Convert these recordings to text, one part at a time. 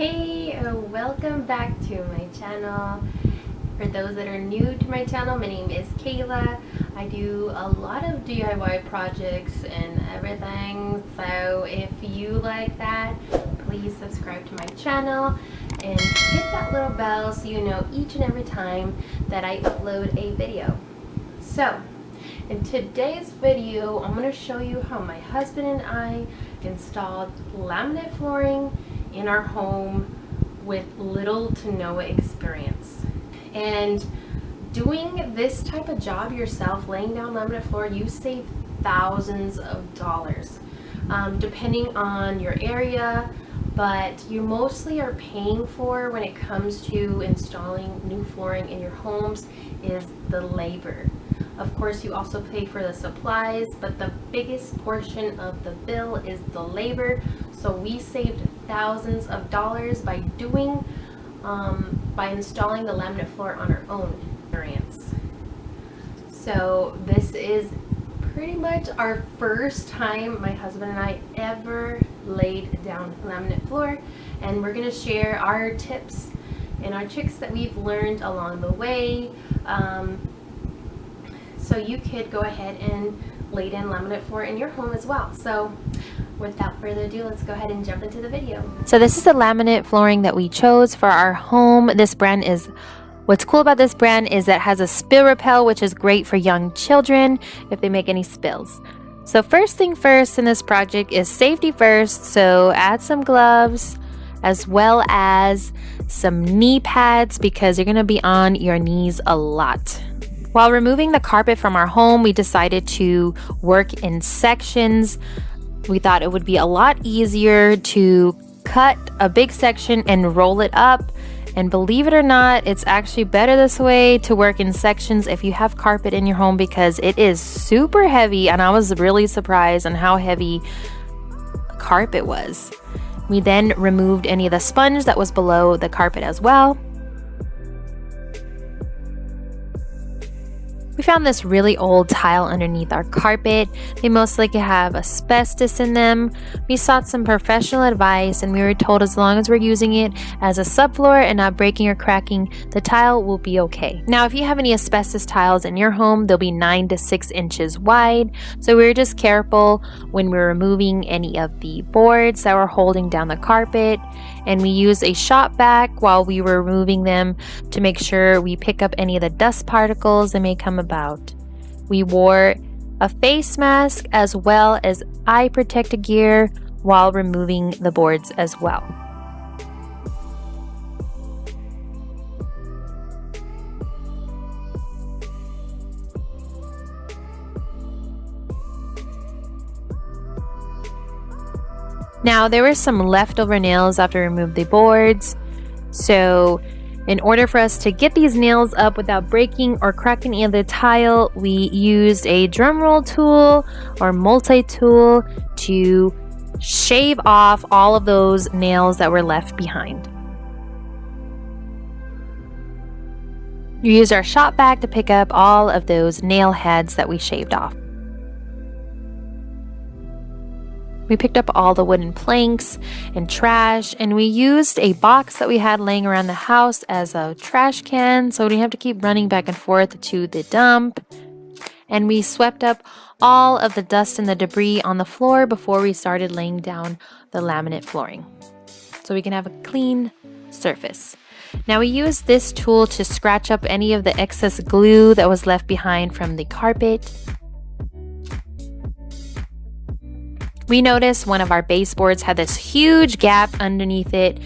Hey, welcome back to my channel. For those that are new to my channel, my name is Kayla. I do a lot of DIY projects and everything, so if you like that, please subscribe to my channel and hit that little bell so you know each and every time that I upload a video. So in today's video, I'm going to show you how my husband and I installed laminate flooring in our home with little to no experience. And doing this type of job yourself, laying down laminate floor, you save thousands of dollars, depending on your area, but you mostly are paying for when it comes to installing new flooring in your homes is the labor. Of course, you also pay for the supplies, but the biggest portion of the bill is the labor. So we saved thousands of dollars by installing the laminate floor on our own experience. So this is pretty much our first time my husband and I ever laid down laminate floor, and we're going to share our tips and our tricks that we've learned along the way. So you could go ahead and lay down laminate floor in your home as well. So without further ado, let's go ahead and jump into the video. So this is the laminate flooring that we chose for our home. This brand is, what's cool about this brand is that it has a spill repel, which is great for young children if they make any spills. So first thing first in this project is safety first. So add some gloves as well as some knee pads because you're going to be on your knees a lot. While removing the carpet from our home, we decided to work in sections. We thought it would be a lot easier to cut a big section and roll it up. And believe it or not, it's actually better this way to work in sections if you have carpet in your home because it is super heavy. And I was really surprised on how heavy carpet was. We then removed any of the sponge that was below the carpet as well. We found this really old tile underneath our carpet. They most likely have asbestos in them. We sought some professional advice and we were told as long as we're using it as a subfloor and not breaking or cracking, the tile will be okay. Now, if you have any asbestos tiles in your home, they'll be 9 to 6 inches wide. So we were just careful when we were removing any of the boards that were holding down the carpet. And we used a shop vac while we were removing them to make sure we pick up any of the dust particles that may come about. We wore a face mask as well as eye protective gear while removing the boards as well. Now, there were some leftover nails after we removed the boards. So in order for us to get these nails up without breaking or cracking any of the tile, we used a drum roll tool or multi-tool to shave off all of those nails that were left behind. We used our shop vac to pick up all of those nail heads that we shaved off. We picked up all the wooden planks and trash, and we used a box that we had laying around the house as a trash can so we didn't have to keep running back and forth to the dump. And we swept up all of the dust and the debris on the floor before we started laying down the laminate flooring so we can have a clean surface. Now we used this tool to scratch up any of the excess glue that was left behind from the carpet. We noticed one of our baseboards had this huge gap underneath it,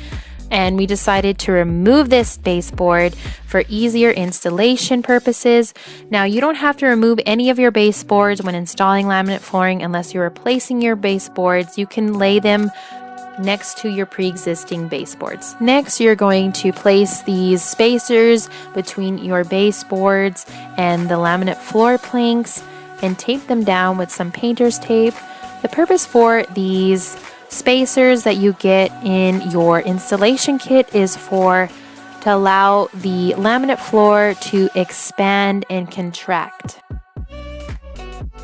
and we decided to remove this baseboard for easier installation purposes. Now, you don't have to remove any of your baseboards when installing laminate flooring unless you're replacing your baseboards. You can lay them next to your pre-existing baseboards. Next, you're going to place these spacers between your baseboards and the laminate floor planks and tape them down with some painter's tape. The purpose for these spacers that you get in your installation kit is to allow the laminate floor to expand and contract.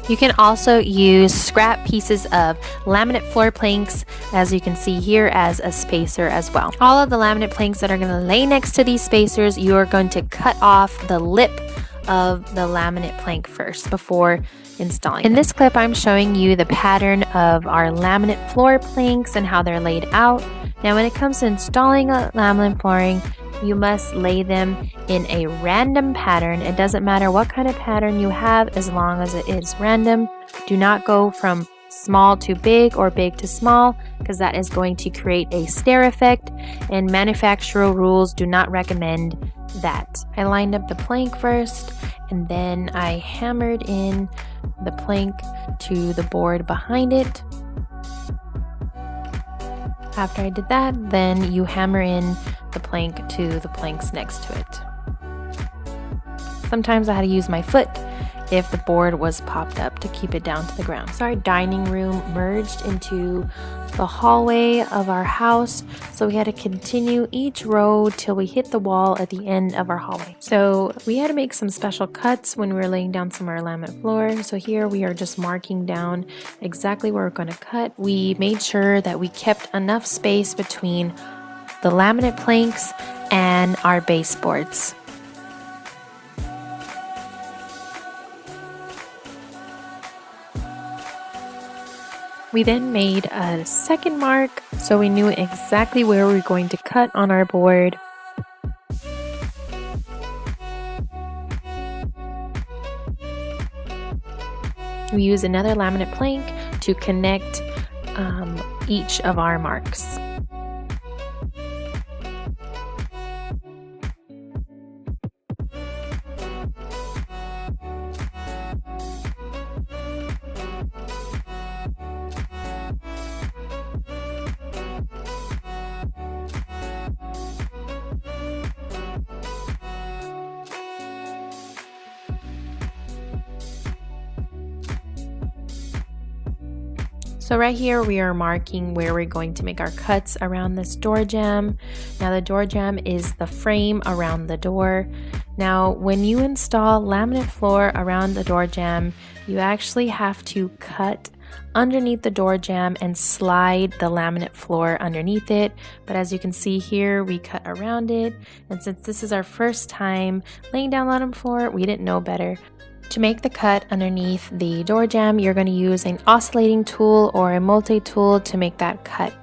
You can also use scrap pieces of laminate floor planks, as you can see here, as a spacer as well. All of the laminate planks that are going to lay next to these spacers, you are going to cut off the lip of the laminate plank first before installing. In this clip, I'm showing you the pattern of our laminate floor planks and how they're laid out. Now, when it comes to installing a laminate flooring, you must lay them in a random pattern. It doesn't matter what kind of pattern you have, as long as it is random. Do not go from small to big or big to small, because that is going to create a stair effect, and manufacturer rules do not recommend that. I lined up the plank first, and then I hammered in the plank to the board behind it. After I did that, then you hammer in the plank to the planks next to it. Sometimes I had to use my foot if the board was popped up to keep it down to the ground. So our dining room merged into the hallway of our house, so we had to continue each row till we hit the wall at the end of our hallway. So we had to make some special cuts when we were laying down some of our laminate floor. So here we are just marking down exactly where we're going to cut. We made sure that we kept enough space between the laminate planks and our baseboards. We then made a second mark, so we knew exactly where we were going to cut on our board. We use another laminate plank to connect each of our marks. So right here we are marking where we're going to make our cuts around this door jamb. Now the door jamb is the frame around the door. Now when you install laminate floor around the door jamb, you actually have to cut underneath the door jamb and slide the laminate floor underneath it. But as you can see here, we cut around it. And since this is our first time laying down laminate floor, we didn't know better. To make the cut underneath the door jamb, you're going to use an oscillating tool or a multi-tool to make that cut.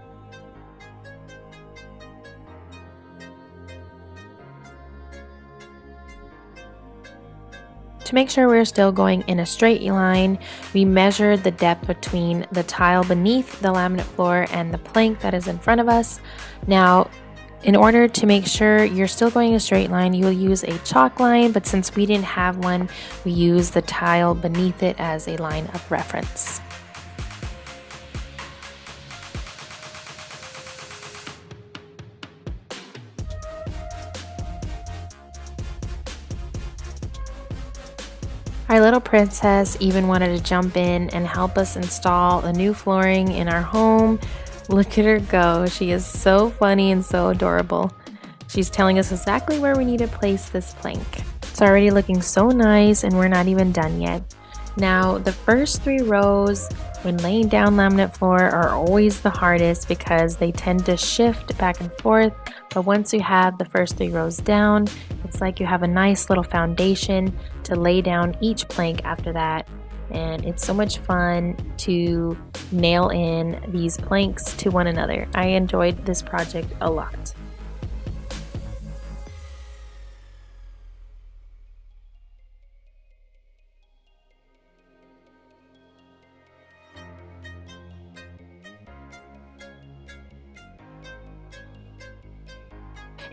To make sure we're still going in a straight line, we measured the depth between the tile beneath the laminate floor and the plank that is in front of us. Now, in order to make sure you're still going a straight line, you'll use a chalk line, but since we didn't have one, we use the tile beneath it as a line of reference. Our little princess even wanted to jump in and help us install the new flooring in our home. Look at her go. She is so funny and so adorable. She's telling us exactly where we need to place this plank. It's already looking so nice and we're not even done yet. Now, the first 3 rows when laying down laminate floor are always the hardest because they tend to shift back and forth. But once you have the first 3 rows down, it's like you have a nice little foundation to lay down each plank after that. And it's so much fun to nail in these planks to one another. I enjoyed this project a lot.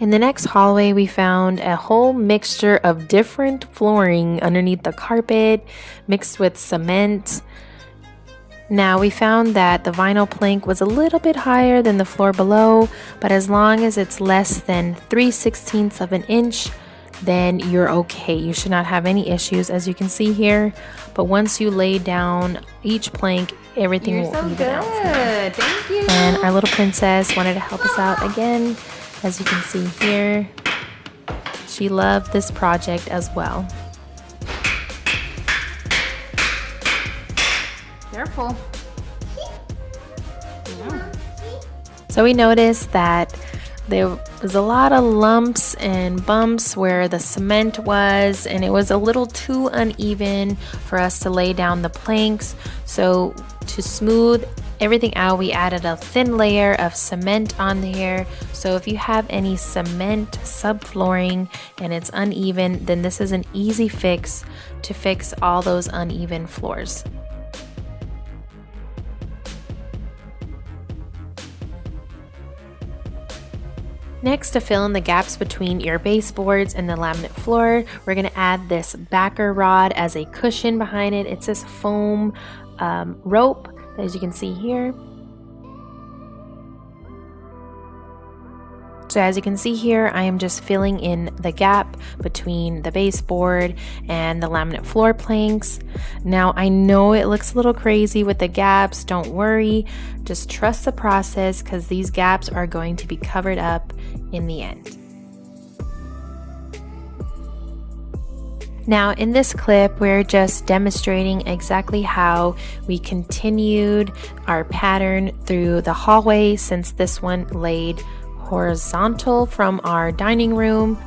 In the next hallway, we found a whole mixture of different flooring underneath the carpet, mixed with cement. Now, we found that the vinyl plank was a little bit higher than the floor below, but as long as it's less than 3/16 of an inch, then you're okay. You should not have any issues, as you can see here. But once you lay down each plank, everything will even out. Thank you. And our little princess wanted to help us out again. As you can see here, she loved this project as well. Careful. Yeah. So we noticed that there was a lot of lumps and bumps where the cement was, and it was a little too uneven for us to lay down the planks. So to smooth everything out, we added a thin layer of cement on there. So if you have any cement subflooring and it's uneven, then this is an easy fix to fix all those uneven floors. Next, to fill in the gaps between your baseboards and the laminate floor, we're going to add this backer rod as a cushion behind it. It's this foam rope, as you can see here. So as you can see here, I am just filling in the gap between the baseboard and the laminate floor planks. Now I know it looks a little crazy with the gaps. Don't worry, just trust the process because these gaps are going to be covered up in the end. Now in this clip, we're just demonstrating exactly how we continued our pattern through the hallway, since this one laid horizontal from our dining room.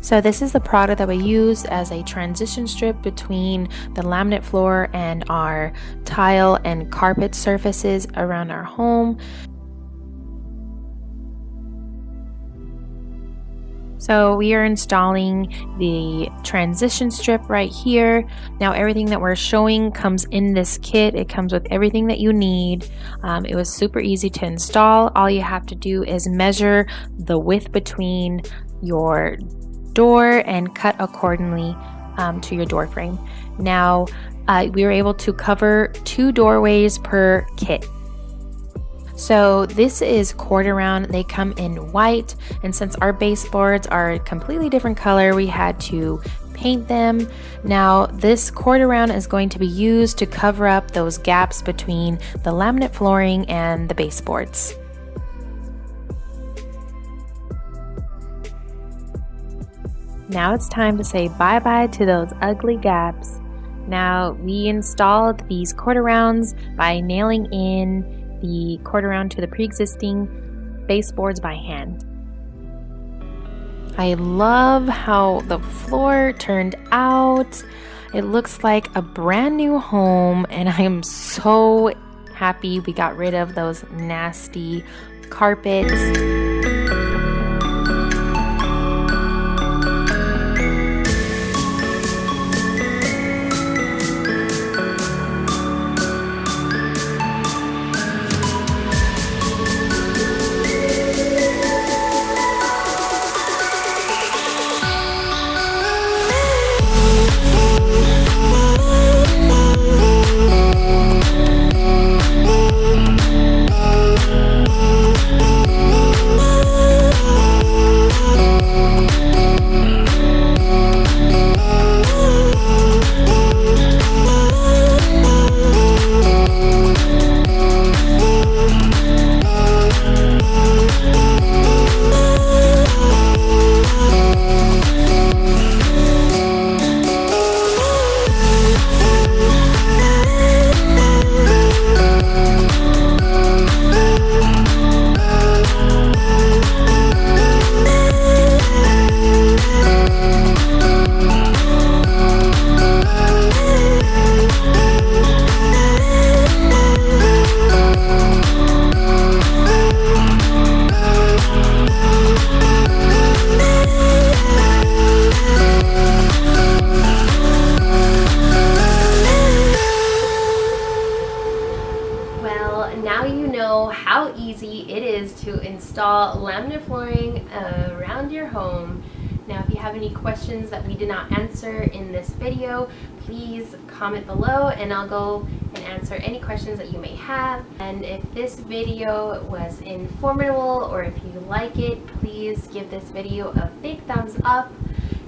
So this is the product that we use as a transition strip between the laminate floor and our tile and carpet surfaces around our home. So we are installing the transition strip right here. Now everything that we're showing comes in this kit. It comes with everything that you need. It was super easy to install. All you have to do is measure the width between your door and cut accordingly to your door frame. Now we were able to cover 2 doorways per kit. So this is quarter round. They come in white, and since our baseboards are a completely different color, we had to paint them. Now this quarter round is going to be used to cover up those gaps between the laminate flooring and the baseboards. Now it's time to say bye-bye to those ugly gaps. Now we installed these quarter rounds by nailing in the quarter round to the pre-existing baseboards by hand. I love how the floor turned out. It looks like a brand new home, and I am so happy we got rid of those nasty carpets. How easy it is to install laminate flooring around your home. Now, if you have any questions that we did not answer in this video, please comment below and I'll go and answer any questions that you may have. And if this video was informative or if you like it, please give this video a big thumbs up.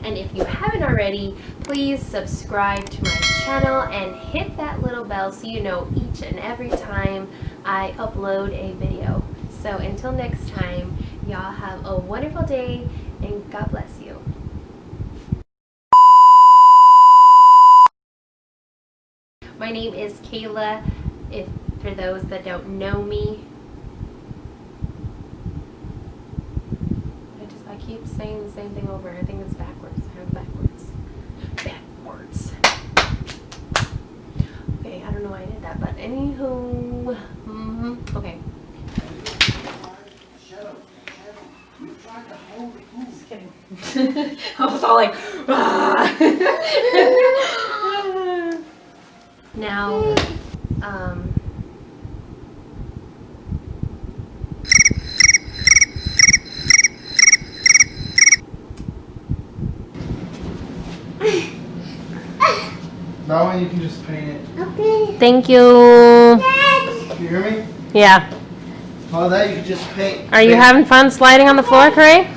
And if you haven't already, please subscribe to my channel and hit that little bell so you know each and every time I upload a video. So until next time, y'all have a wonderful day and God bless you. My name is Kayla, if for those that don't know me. I keep saying the same thing over. I think it's backwards. I have backwards. Backwards. Okay, I don't know why I did that, but anywho. Okay. Just kidding. I was all like, now, That one you can just paint it. Okay. Thank you. Can you hear me? Yeah. All that you can just paint. Are you having fun sliding on the floor, Corey?